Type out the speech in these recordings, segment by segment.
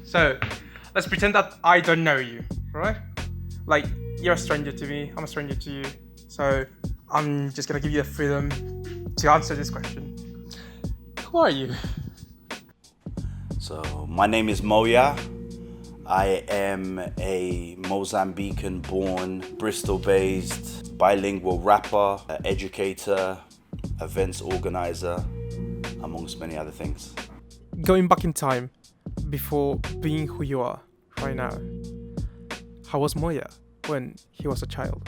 So let's pretend that I don't know you, right? Like you're a stranger to me, I'm a stranger to you. So I'm just gonna give you the freedom to answer this question. Who are you? So my name is MoYah. I am a Mozambican-born, Bristol-based, bilingual rapper, educator, events organizer, amongst many other things. Going back in time, before being who you are right now, how was MoYah when he was a child?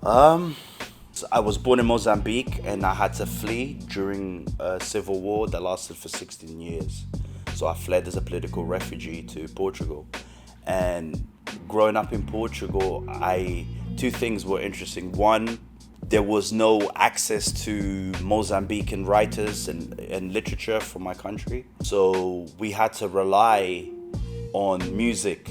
I was born in Mozambique and I had to flee during a civil war that lasted for 16 years. So I fled as a political refugee to Portugal. And growing up in Portugal, two things were interesting. One, there was no access to Mozambican writers and literature from my country. So we had to rely on music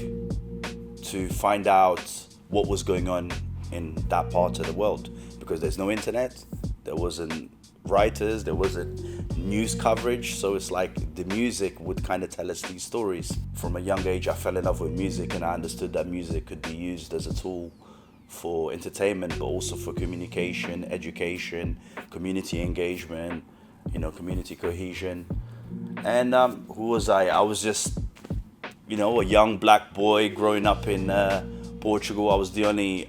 to find out what was going on in that part of the world, because there's no internet, there wasn't writers, there wasn't news coverage. So it's like the music would kind of tell us these stories. From a young age, I fell in love with music, and I understood that music could be used as a tool for entertainment, but also for communication, education, community engagement, community cohesion. And who was I? I was just, a young black boy growing up in Portugal. I was the only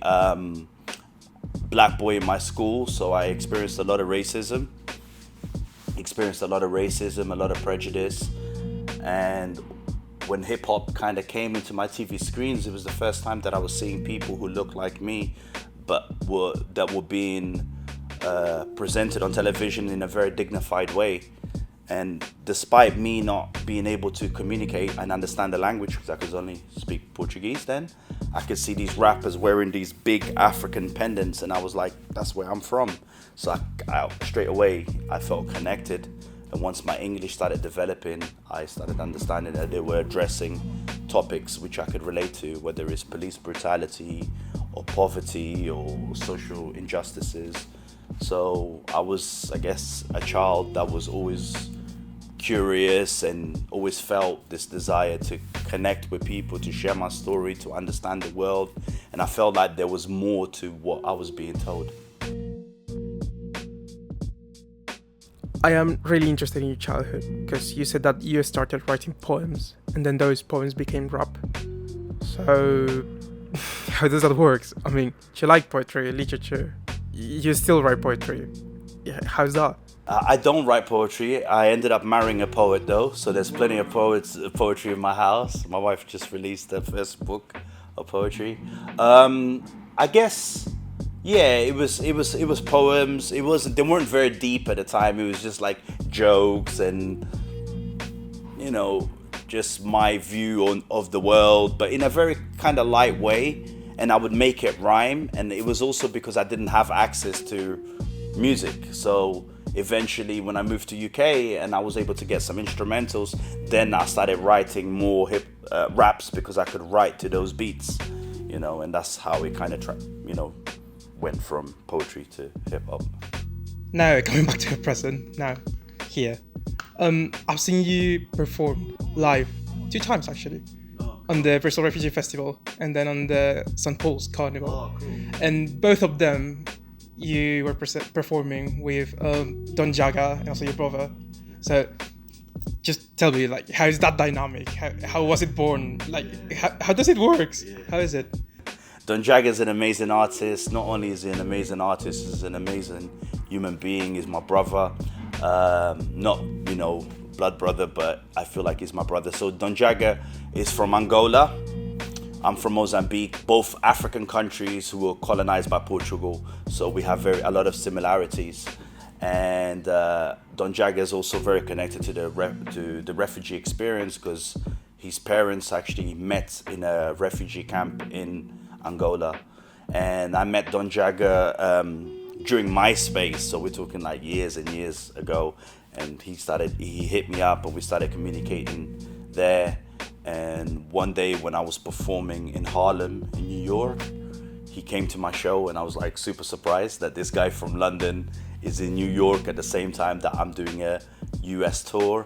black boy in my school, so I experienced a lot of racism, a lot of prejudice. And when hip hop kind of came into my TV screens, it was the first time that I was seeing people who looked like me, but were being presented on television in a very dignified way. And despite me not being able to communicate and understand the language, because I could only speak Portuguese then, I could see these rappers wearing these big African pendants, and I was like, that's where I'm from. So I straight away, I felt connected. And once my English started developing, I started understanding that they were addressing topics which I could relate to, whether it's police brutality or poverty or social injustices. So I was, I guess, a child that was always curious and always felt this desire to connect with people, to share my story, to understand the world. And I felt like there was more to what I was being told. I am really interested in your childhood because you said that you started writing poems and then those poems became rap. So how does that work? I mean, you like poetry, literature, you still write poetry. Yeah, how's that? I don't write poetry. I ended up marrying a poet though, so there's plenty of poetry in my house. My wife just released her first book of poetry. I guess, yeah, it was poems. They weren't very deep at the time. It was just like jokes and just my view of the world, but in a very kind of light way. And I would make it rhyme, and it was also because I didn't have access to music. So eventually when I moved to UK and I was able to get some instrumentals, then I started writing more raps because I could write to those beats, and that's how it kind of went from poetry to hip hop. Now coming back to the present, now here, I've seen you perform live 2 times actually. On the Bristol Refugee Festival and then on the St. Paul's Carnival. Oh, cool. And both of them you were performing with Don Jaga and also your brother. So just tell me, like, how is that dynamic? How was it born? Like, how does it work? Yeah. How is it? Don Jaga is an amazing artist. Not only is he an amazing artist, he's an amazing human being. He's my brother. Not, blood brother, but I feel like he's my brother. So Don Jaga is from Angola. I'm from Mozambique, both African countries who were colonized by Portugal. So we have a lot of similarities. And Don Jaga is also very connected to the refugee experience because his parents actually met in a refugee camp in Angola. And I met Don Jaga during MySpace, so we're talking like years and years ago. And he hit me up and we started communicating there. And one day when I was performing in Harlem, in New York, he came to my show and I was like super surprised that this guy from London is in New York at the same time that I'm doing a US tour,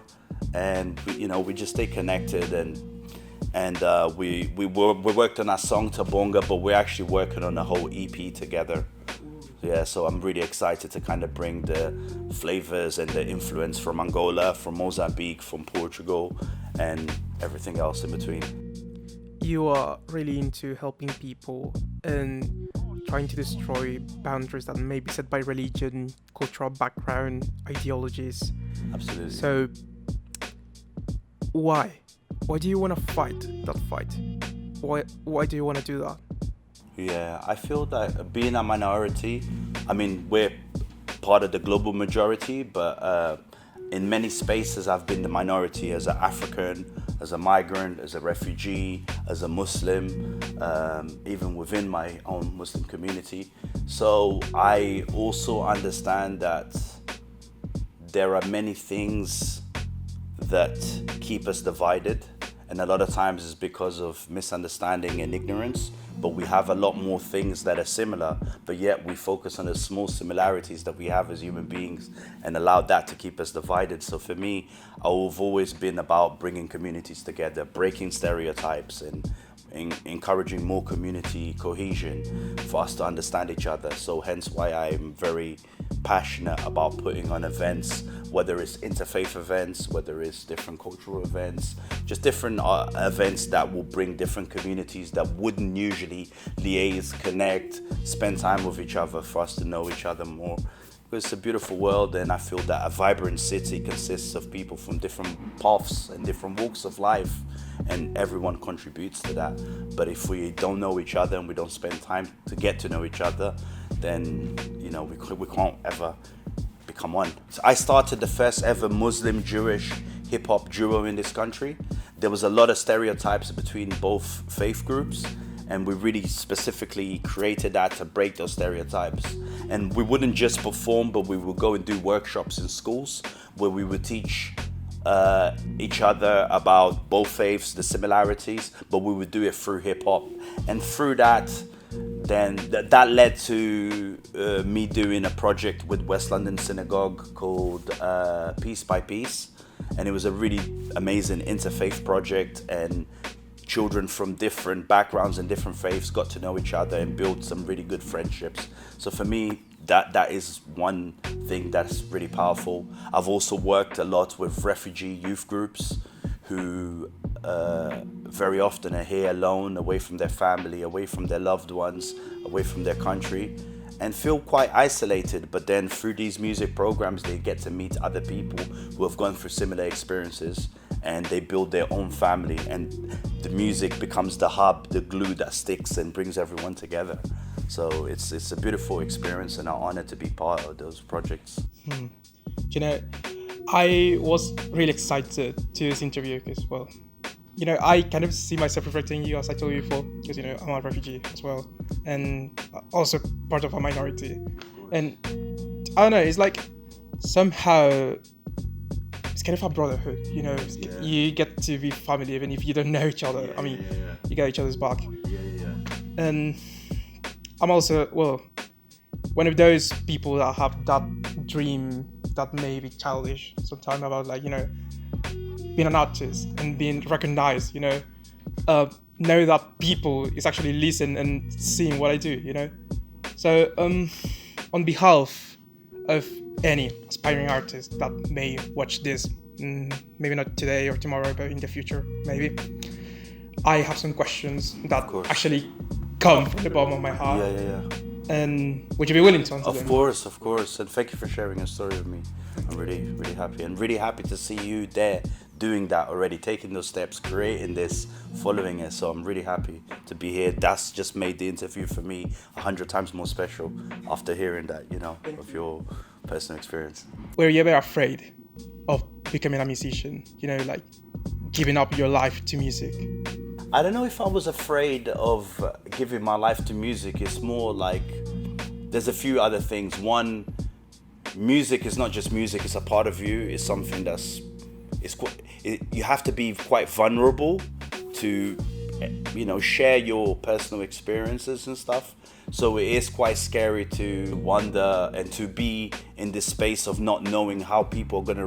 and we just stay connected, and we worked on our song Tabonga, but we're actually working on a whole EP together. Yeah, so I'm really excited to kind of bring the flavors and the influence from Angola, from Mozambique, from Portugal, and everything else in between. You are really into helping people and trying to destroy boundaries that may be set by religion, cultural background, ideologies. Absolutely. So, why? Why do you want to fight that fight? Why do you want to do that? Yeah, I feel that being a minority, I mean, we're part of the global majority, but in many spaces I've been the minority as an African, as a migrant, as a refugee, as a Muslim, even within my own Muslim community. So I also understand that there are many things that keep us divided, and a lot of times it's because of misunderstanding and ignorance, but we have a lot more things that are similar, but yet we focus on the small similarities that we have as human beings and allow that to keep us divided. So for me, I've always been about bringing communities together, breaking stereotypes, and encouraging more community cohesion for us to understand each other. So hence why I'm very passionate about putting on events, whether it's interfaith events, whether it's different cultural events, just different events that will bring different communities that wouldn't usually liaise, connect, spend time with each other, for us to know each other more. Because it's a beautiful world, and I feel that a vibrant city consists of people from different paths and different walks of life, and everyone contributes to that. But if we don't know each other and we don't spend time to get to know each other, then we can't ever become one. So I started the first ever Muslim Jewish hip hop duo in this country. There was a lot of stereotypes between both faith groups, and we really specifically created that to break those stereotypes. And we wouldn't just perform, but we would go and do workshops in schools where we would teach each other about both faiths, the similarities, but we would do it through hip hop. And through that, then that led to me doing a project with West London Synagogue called Piece by Piece. And it was a really amazing interfaith project, and children from different backgrounds and different faiths got to know each other and build some really good friendships. So for me, that is one thing that's really powerful. I've also worked a lot with refugee youth groups who very often are here alone, away from their family, away from their loved ones, away from their country, and feel quite isolated. But then through these music programs, they get to meet other people who have gone through similar experiences, and they build their own family, and the music becomes the hub, the glue that sticks and brings everyone together. So it's a beautiful experience, and I'm honored to be part of those projects. I was really excited to this interview because, well, I kind of see myself reflecting you, as I told you before, because, I'm a refugee as well, and also part of a minority. And I don't know, it's like somehow it's kind of a brotherhood, You get to be family even if you don't know each other. You got each other's back. And I'm also, one of those people that have that dream that may be childish sometimes about, being an artist and being recognized, know that people is actually listening and seeing what I do, So on behalf of any aspiring artist that may watch this, maybe not today or tomorrow, but in the future, maybe, I have some questions that actually come from the bottom of my heart. Yeah. And would you be willing to answer them? Of course. And thank you for sharing your story with me. I'm really, really happy. And really happy to see you there doing that already, taking those steps, creating this, following it. So I'm really happy to be here. That's just made the interview for me 100 times more special after hearing that, of your personal experience. Were you ever afraid of becoming a musician? Like giving up your life to music? I don't know if I was afraid of giving my life to music. It's more like there's a few other things. One, music is not just music, it's a part of you. It's something you have to be quite vulnerable to, share your personal experiences and stuff. So it is quite scary to wonder and to be in this space of not knowing how people are going to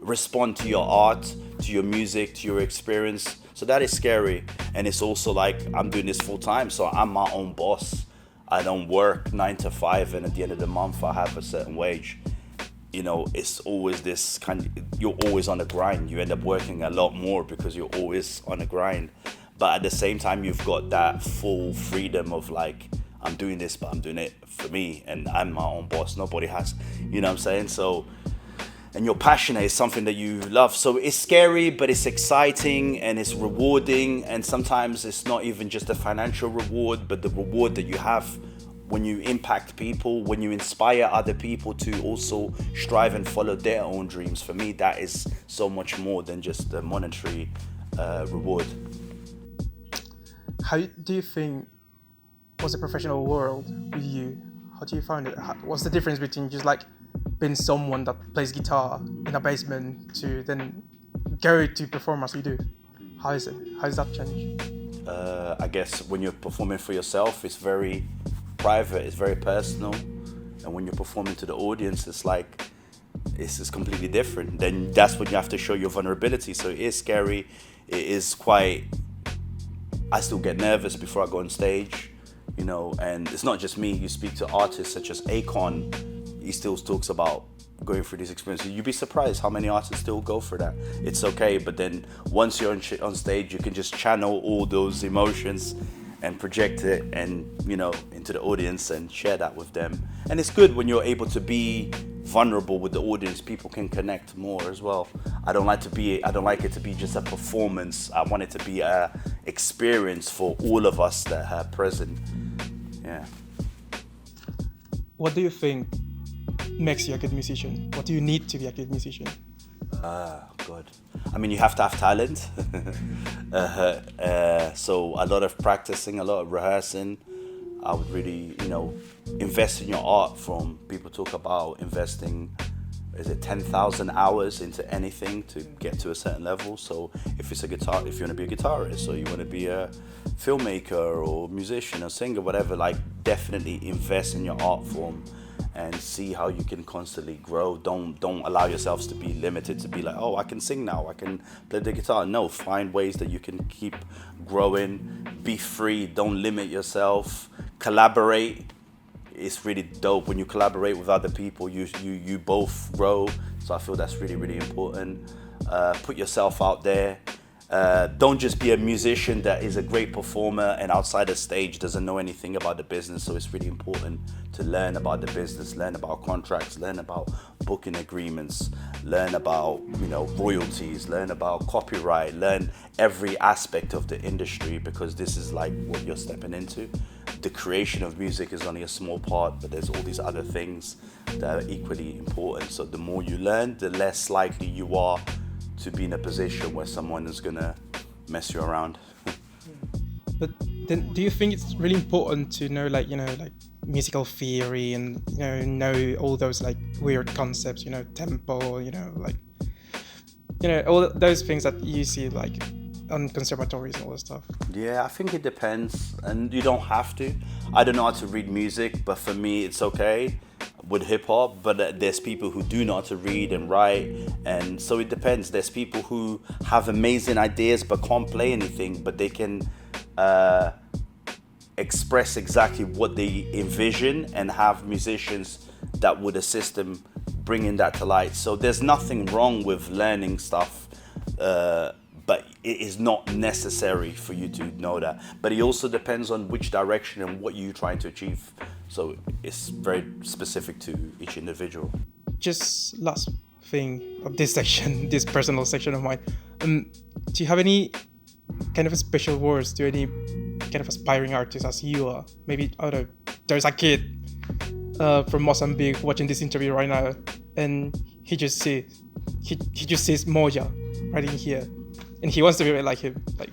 respond to your art, to your music, to your experience. So that is scary. And it's also like I'm doing this full time, so I'm my own boss. I don't work 9 to 5, and at the end of the month I have a certain wage. You know, it's always this you're always on the grind. You end up working a lot more because you're always on the grind. But at the same time, you've got that full freedom of like, I'm doing this, but I'm doing it for me, and I'm my own boss. Nobody has, you know what I'm saying? So, and you're passionate, it's something that you love. So it's scary, but it's exciting and it's rewarding. And sometimes it's not even just a financial reward, but the reward that you have when you impact people, when you inspire other people to also strive and follow their own dreams. For me, that is so much more than just the monetary reward. How do you think was the professional world with you? How do you find it? What's the difference between just like being someone that plays guitar in a basement to then go to perform as you do? How is it? How does that change? I guess when you're performing for yourself, it's very private, it's very personal. And when you're performing to the audience, it's like, it's just completely different. Then that's when you have to show your vulnerability. So it is scary. It is quite, I still get nervous before I go on stage, you know, and it's not just me. You speak to artists such as Akon, he still talks about going through these experiences. You'd be surprised how many artists still go through that. It's okay, but then once you're on stage, you can just channel all those emotions and project it and, you know, into the audience and share that with them. And it's good when you're able to be vulnerable with the audience. People can connect more as well. I don't like it to be just a performance. I want it to be a experience for all of us that are present. Yeah. What do you think makes you a good musician? What do you need to be a good musician? God. I mean, you have to have talent. So a lot of practicing, a lot of rehearsing. I would really, you know, invest in your art. From people talk about investing, is it 10,000 hours into anything to get to a certain level. So if it's a guitar, if you want to be a guitarist, or you want to be a filmmaker or musician or singer, whatever, like definitely invest in your art form and see how you can constantly grow. Don't allow yourselves to be limited, to be like, oh, I can sing now, I can play the guitar. No, find ways that you can keep growing. Be free, don't limit yourself. Collaborate. It's really dope when you collaborate with other people. You both grow. So I feel that's really, really important. Put yourself out there. Don't just be a musician that is a great performer and outside the stage doesn't know anything about the business. So it's really important to learn about the business, learn about contracts, learn about booking agreements, learn about, you know, royalties, learn about copyright, learn every aspect of the industry, because this is like what you're stepping into. The creation of music is only a small part, but there's all these other things that are equally important. So the more you learn, the less likely you are to be in a position where someone is gonna mess you around. But then, do you think it's really important to know, like, you know, like musical theory and, you know all those like weird concepts, you know, tempo, you know, like, you know, all those things that you see like on conservatories and all that stuff? Yeah, I think it depends, and you don't have to. I don't know how to read music, but for me, it's okay with hip hop. But there's people who do know how to read and write, and so it depends. There's people who have amazing ideas but can't play anything, but they can express exactly what they envision, and have musicians that would assist them bringing that to light. So there's nothing wrong with learning stuff, but it is not necessary for you to know that. But it also depends on which direction and what you're trying to achieve. So it's very specific to each individual. Just last thing of this section, this personal section of mine. Do you have any kind of special words to any kind of aspiring artist as you are? Maybe, I don't know, there's a kid from Mozambique watching this interview right now, and he just sees MoYah right in here, and he wants to be like him. Like,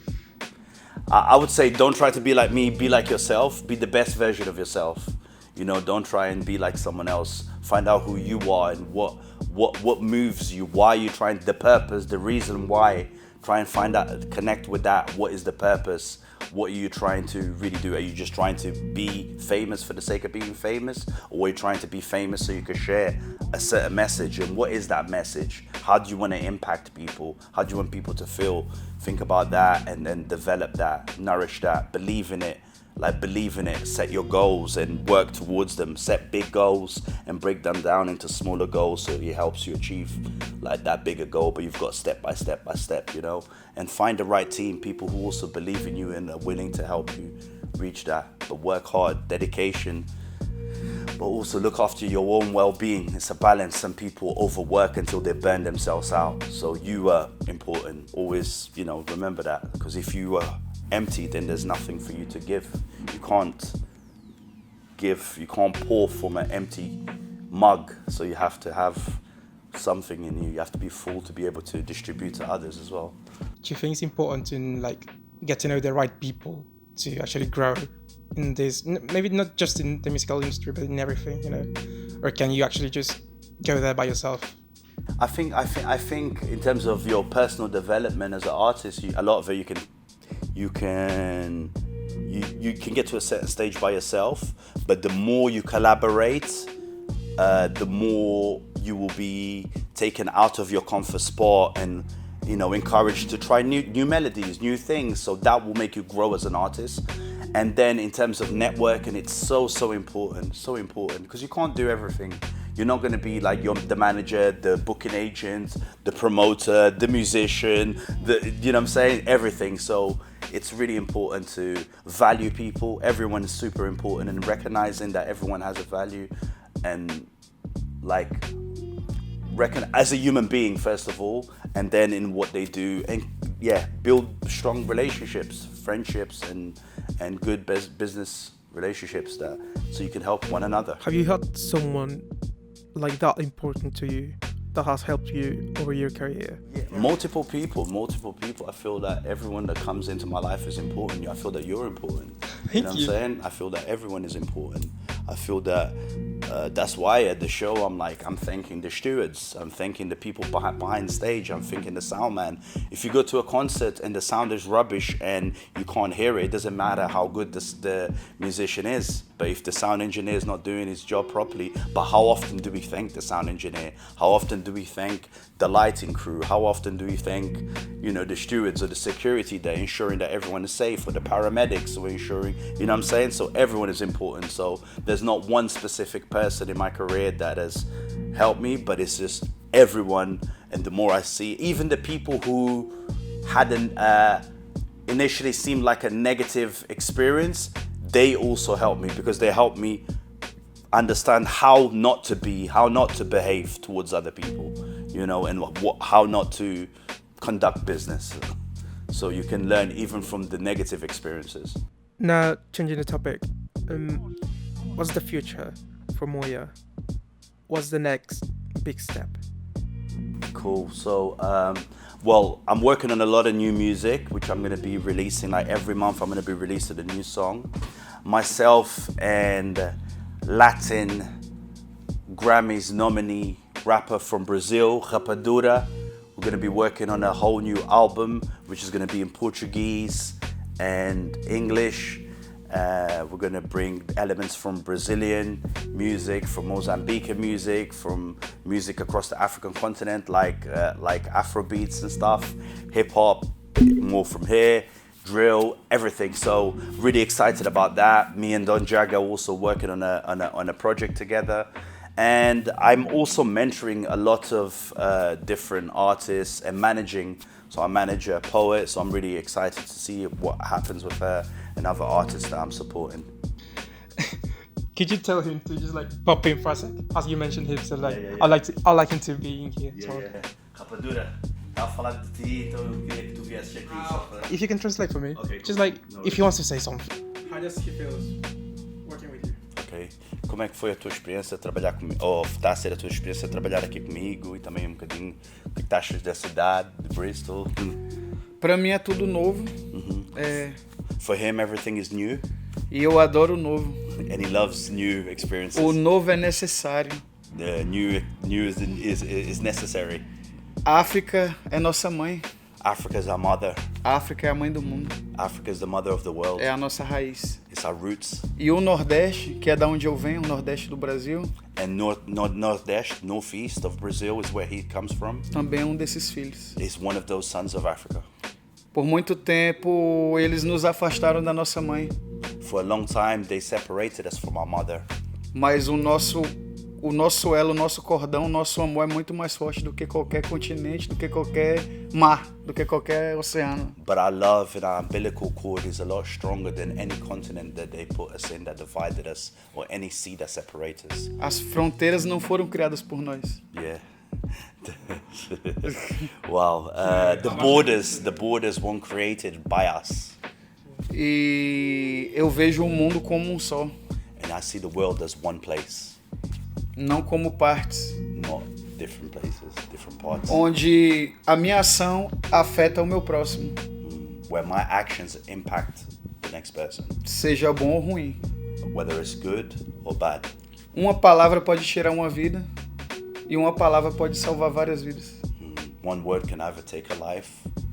I would say, don't try to be like me. Be like yourself. Be the best version of yourself. You know, don't try and be like someone else. Find out who you are and what moves you. Why you trying, the purpose, the reason why Try and find out, connect with that. What is the purpose? What are you trying to really do? Are you just trying to be famous for the sake of being famous? Or are you trying to be famous so you can share a certain message? And what is that message? How do you want to impact people? How do you want people to feel? Think about that and then develop that, nourish that, believe in it. Believe in it, set your goals and work towards them. Set big goals and break them down into smaller goals so it helps you achieve that bigger goal. But you've got step by step, and find the right team, people who also believe in you and are willing to help you reach that. But work hard, dedication, but also look after your own well-being. It's a balance. Some people overwork until they burn themselves out. So you are important. Always, remember that, because if you are empty, then there's nothing for you to give. You can't pour from an empty mug, so you have to have something in you. You have to be full to be able to distribute to others as well. Do you think it's important to get to know the right people to actually grow in this, maybe not just in the musical industry, but in everything, or can you actually just go there by yourself? I think in terms of your personal development as an artist, a lot of it you can get to a certain stage by yourself, but the more you collaborate, the more you will be taken out of your comfort spot and encouraged to try new melodies, new things. So that will make you grow as an artist. And then in terms of networking, it's so important because you can't do everything. You're not going to be you're the manager, the booking agent, the promoter, the musician, everything. So it's really important to value people. Everyone is super important, and recognizing that everyone has a value, and as a human being first of all, and then in what they do, and build strong relationships, friendships, and good business relationships so you can help one another. Have you had someone like that important to you that has helped you over your career? Yeah, multiple people. I feel that everyone that comes into my life is important. I feel that you're important. Thank you. What I'm saying? I feel that everyone is important. I feel that that's why at the show I'm thanking the stewards, I'm thanking the people behind stage, I'm thanking the sound man. If you go to a concert and the sound is rubbish and you can't hear it, it doesn't matter how good the musician is. But if the sound engineer is not doing his job properly, but how often do we thank the sound engineer? How often do we thank the lighting crew? How often do we thank, the stewards or the security that are ensuring that everyone is safe, or the paramedics who are ensuring, So everyone is important. So there's not one specific person in my career that has helped me, but it's just everyone. And the more I see, even the people who hadn't initially seemed like a negative experience, they also helped me, because they helped me understand how not to behave towards other people, and how not to conduct business. So you can learn even from the negative experiences. Now, changing the topic, what's the future for MoYah? What's the next big step? Cool. So, I'm working on a lot of new music, which I'm going to be releasing. Every month, I'm going to be releasing a new song. Myself and Latin Grammys nominee rapper from Brazil, Rapadura, we're going to be working on a whole new album, which is going to be in Portuguese and English. We're going to bring elements from Brazilian music, from Mozambique music, from music across the African continent, like Afro beats and stuff, hip hop, more from here, drill, everything. So really excited about that. Me and Don Jag are also working on a project together. And I'm also mentoring a lot of different artists and managing. So I manage a poet, so I'm really excited to see what happens with her and other artists that I'm supporting. Could you tell him to just pop in for a sec? As you mentioned him, so Yeah. I like him to be in here. Rapadura, estava a falar de ti, então eu queria que tu viesses aqui só para... If you can translate for me, Okay, just cool. if he wants to say something. How does he feel working with you? Ok. Como é que foi a tua experiência trabalhar comigo, ou está a ser a tua experiência trabalhar aqui comigo, e também um bocadinho o que tu achas da cidade, de Bristol? Pra mim é tudo novo. For him, everything is new, E eu adoro o novo. and he loves new experiences. O novo é necessário. The new is necessary. A África é nossa mãe. Africa is our mother. A África é a mãe do mundo. Africa is the mother of the world. É a nossa raiz. It's our roots. E o Nordeste, que é da onde eu venho, o Nordeste do Brasil, And northeast of Brazil is where he comes from. também é um desses filhos. Is one of those sons of Africa. Por muito tempo, eles nos afastaram da nossa mãe. For a long time, they separated us from our mother. Mas o nosso elo, o nosso cordão, o nosso amor é muito mais forte do que qualquer continente, do que qualquer mar, do que qualquer oceano. But our love and our umbilical cord is a lot stronger than any continent that they put us in, that divided us, or any sea that separates us. As fronteiras não foram criadas por nós. Yeah. Wow. The borders weren't created by us. E eu vejo o mundo como um só, And I see the world as one place, não como partes, not different places, different parts. onde a minha ação afeta o meu próximo, Where my actions impact the next person, seja bom ou ruim. whether it's good or bad. Uma palavra pode tirar uma vida e uma palavra pode salvar várias vidas. One word can either take a life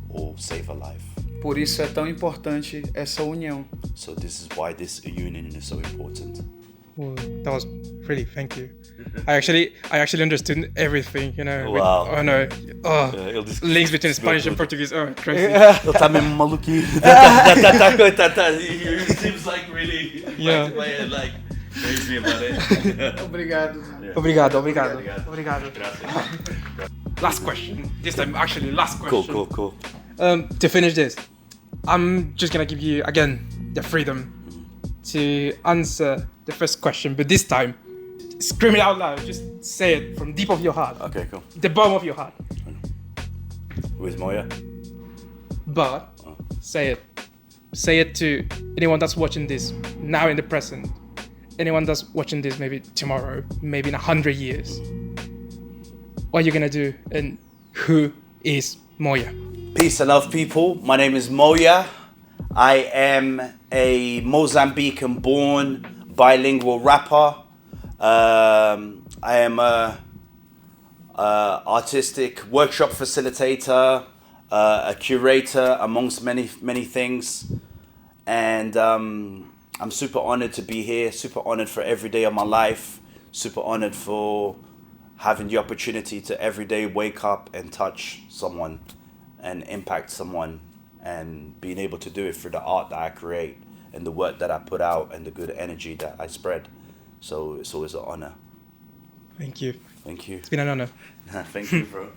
or save a life. Por isso é tão importante essa união. So this is why this union is so important. Well, that was really, thank you. I actually understood everything, you know. Wow. Oh no. Oh, ele disse que links between percebeu Spanish and tudo. Portuguese. Oh, crazy. Ele tá mesmo maluquinho. He seems like really Yeah. like crazy about it. Obrigado. Obrigado. Last question. This time, actually, last question. Cool. To finish this, I'm just gonna give you again the freedom to answer the first question, but this time, scream it out loud. Just say it from deep of your heart, Okay, cool. the bottom of your heart. Who is MoYah? But say it to anyone that's watching this now in the present, anyone that's watching this maybe tomorrow, maybe in 100 years. What are you gonna do, and who is MoYah? Peace and love, people. My name is MoYah. I am a Mozambican-born bilingual rapper. I am a artistic workshop facilitator, a curator, amongst many things. And I'm super honored to be here. Super honored for every day of my life. Super honored for having the opportunity to every day wake up and touch someone and impact someone, and being able to do it through the art that I create and the work that I put out and the good energy that I spread. So it's always an honor. Thank you. Thank you. It's been an honor. Thank you, bro.